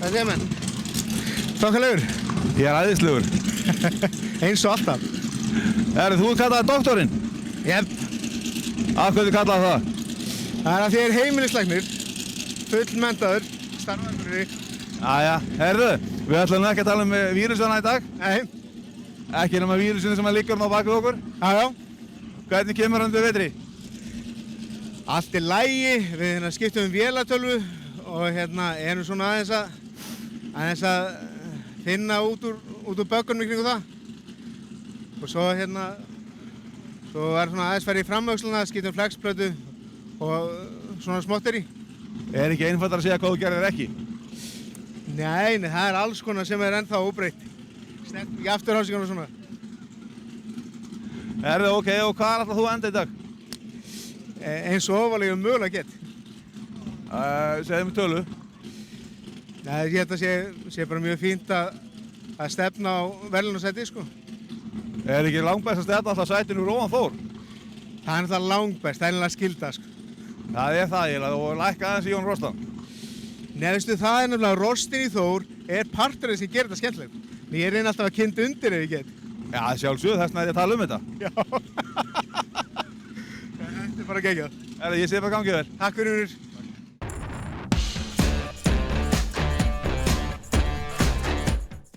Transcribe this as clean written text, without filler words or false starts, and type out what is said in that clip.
Hvað segir menn? Þokkalegur? Ég er æðislegur. Eins og alltaf. Þú kallaði doktorinn? Jep. Af hverju kallaði það? Það er að því ég er heimilislæknir, fullmenntaður, starfaður. Jæja, við ætlum ekki að tala um vírusana í dag. Nei. Ekki nema vírusinu sem liggur á bak við okkur. Já. Hvernig kemur hann til vetri? Allt í lagi, við skiptum vélatölvu og erum svona aðeins að finna út úr böggunum í kringu það. Og svo svo er svona aðeins farið í framvöxluna, skiptum flexplötu og svona smottir í. Er ekki einfaldar að segja hvað þú gerðir ekki? Nei, það er alls konar sem er ennþá óbreytt. Snert ekki afturhásíkan og svona. Ok, og hvað ætlar þú að enda í dag? Eins og ofalega mögulega gett. Segðu mig tölu. Nei, ég held að sé bara mjög fínt að stefna á verðlaunasæti, sko. Er ekki langbest að stefna alltaf sætinu úr ofan Þór? Það er náttúrulega langbest, það er náttúrulega skylda, sko. Það er það eiginlega, og lækka aðeins í Jón Rostan. Nei, veistu, það er nefnilega rostin í Þór er parturinn sem gerir þetta skemmtilegt. Ég reyni alltaf að kynna undir ef ég get. Já, sjálfsögðu, þess vegna er ég að tala um þetta. Já. Þetta er bara geggjað. Ég sé bara gangið þér. Takk fyrir.